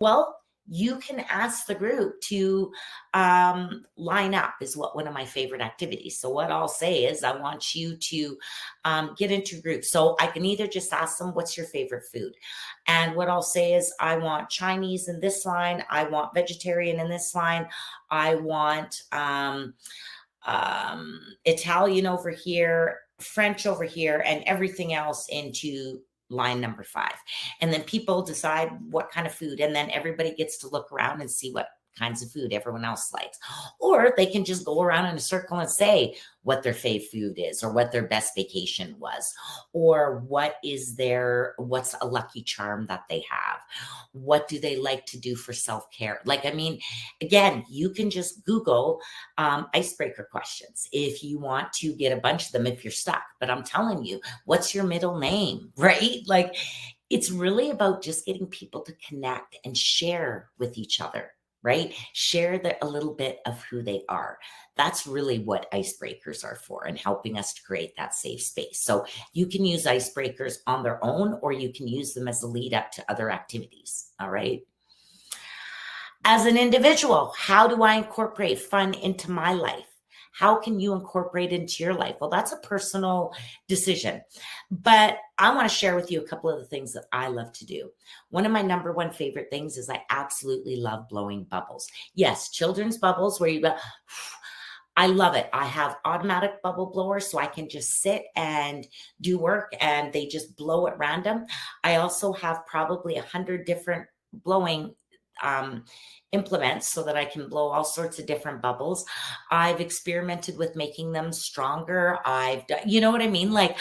Well, you can ask the group to line up is what one of my favorite activities. So what I'll say is I want you to get into groups. So I can either just ask them, what's your favorite food? And what I'll say is I want Chinese in this line. I want vegetarian in this line. I want Italian over here, French over here, and everything else into line number 5. And then people decide what kind of food, and then everybody gets to look around and see what kinds of food everyone else likes. Or they can just go around in a circle and say what their fave food is, or what their best vacation was, or what's a lucky charm that they have. What do they like to do for self-care? Like, I mean, again, you can just Google icebreaker questions if you want to get a bunch of them if you're stuck. But I'm telling you, what's your middle name, right? Like, it's really about just getting people to connect and share with each other, right? Share a little bit of who they are. That's really what icebreakers are for, and helping us to create that safe space. So you can use icebreakers on their own, or you can use them as a lead up to other activities. All right. As an individual, how do I incorporate fun into my life? How can you incorporate it into your life? Well, that's a personal decision. But I want to share with you a couple of the things that I love to do. One of my number one favorite things is I absolutely love blowing bubbles. Yes, children's bubbles where you go, I love it. I have automatic bubble blowers, so I can just sit and do work and they just blow at random. I also have probably 100 different blowing implements so that I can blow all sorts of different bubbles. I've experimented with making them stronger. I've done, you know what I mean? Like,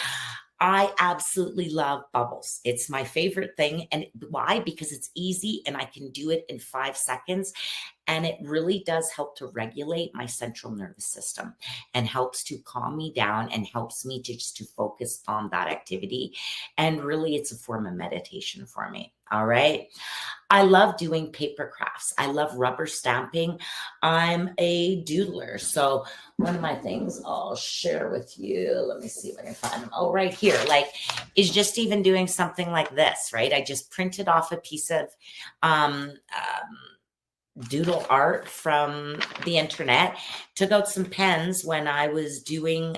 I absolutely love bubbles. It's my favorite thing. And why? Because it's easy and I can do it in 5 seconds. And it really does help to regulate my central nervous system and helps to calm me down and helps me to focus on that activity. And really, it's a form of meditation for me. All right. I love doing paper crafts. I love rubber stamping. I'm a doodler. So one of my things I'll share with you, let me see if I can find them. Oh, right here, like, is just even doing something like this, right? I just printed off a piece of doodle art from the internet, took out some pens when I was doing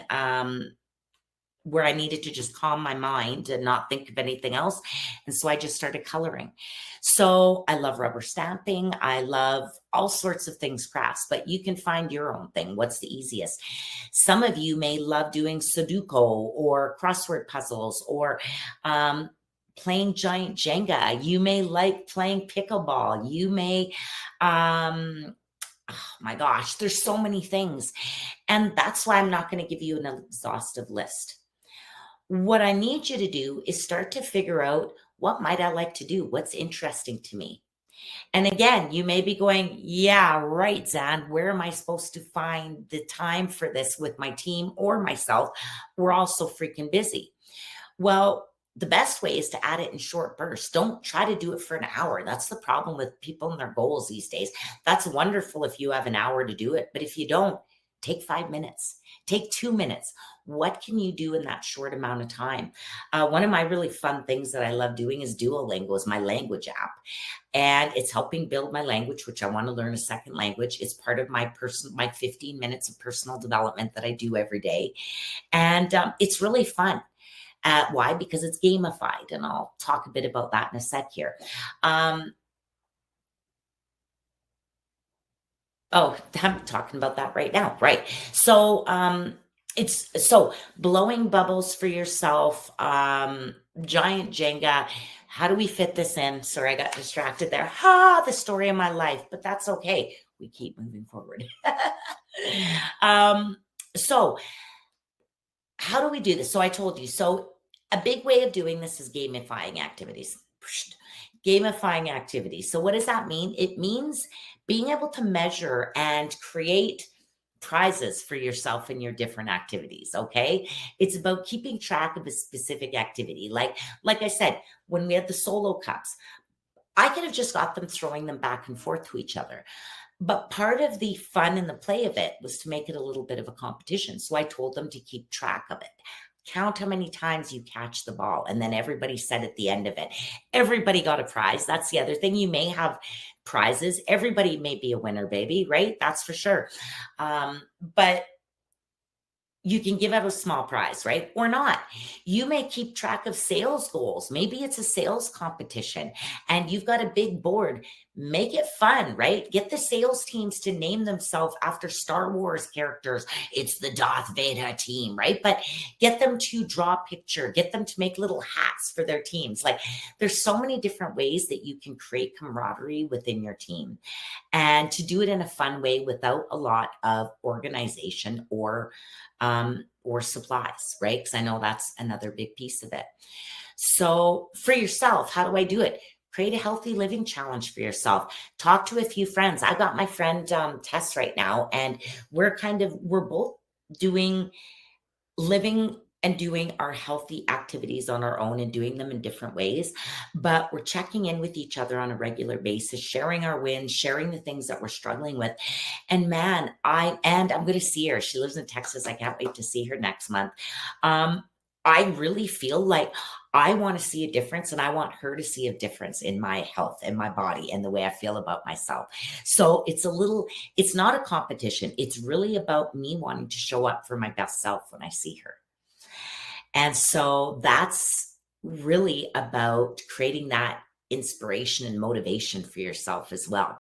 where I needed to just calm my mind and not think of anything else. And so I just started coloring. So I love rubber stamping. I love all sorts of things, crafts, but you can find your own thing. What's the easiest? Some of you may love doing Sudoku or crossword puzzles or playing giant Jenga. You may like playing pickleball. You may, oh my gosh, there's so many things. And that's why I'm not going to give you an exhaustive list. What I need you to do is start to figure out, what might I like to do? What's interesting to me? And again, you may be going, yeah, right, Zan, where am I supposed to find the time for this with my team or myself? We're all so freaking busy. Well, the best way is to add it in short bursts. Don't try to do it for an hour. That's the problem with people and their goals these days. That's wonderful if you have an hour to do it, but if you don't, take 5 minutes, take 2 minutes. What can you do in that short amount of time? One of my really fun things that I love doing is Duolingo, is my language app. And it's helping build my language, which I want to learn a second language. It's part of my 15 minutes of personal development that I do every day. And it's really fun. Why? Because it's gamified. And I'll talk a bit about that in a sec here. Oh, I'm talking about that right now. Right. So, so blowing bubbles for yourself, giant Jenga. How do we fit this in? Sorry, I got distracted there. The story of my life, but that's okay. We keep moving forward. So how do we do this? So I told you, so a big way of doing this is gamifying activities. Gamifying activities. So what does that mean? It means being able to measure and create prizes for yourself in your different activities. Okay. It's about keeping track of a specific activity. Like I said, when we had the solo cups, I could have just got them throwing them back and forth to each other. But part of the fun and the play of it was to make it a little bit of a competition. So I told them to keep track of it. count how many times you catch the ball. And then everybody said at the end of it, everybody got a prize. That's the other thing. You may have prizes. Everybody may be a winner, baby, right? That's for sure. But you can give out a small prize, right? Or not. You may keep track of sales goals. Maybe it's a sales competition and you've got a big board. Make it fun, right? Get the sales teams to name themselves after Star Wars characters. It's the Darth Vader team, right? But get them to draw a picture, get them to make little hats for their teams. Like there's so many different ways that you can create camaraderie within your team and to do it in a fun way without a lot of organization or supplies, right? Because I know that's another big piece of it. So for yourself, how do I do it? Create a healthy living challenge for yourself. Talk to a few friends. I got my friend Tess right now, and we're both doing living and doing our healthy activities on our own and doing them in different ways. But we're checking in with each other on a regular basis, sharing our wins, sharing the things that we're struggling with. And man, I'm going to see her. She lives in Texas. I can't wait to see her next month. I really feel like I want to see a difference and I want her to see a difference in my health and my body and the way I feel about myself. So it's not a competition. It's really about me wanting to show up for my best self when I see her. And so that's really about creating that inspiration and motivation for yourself as well.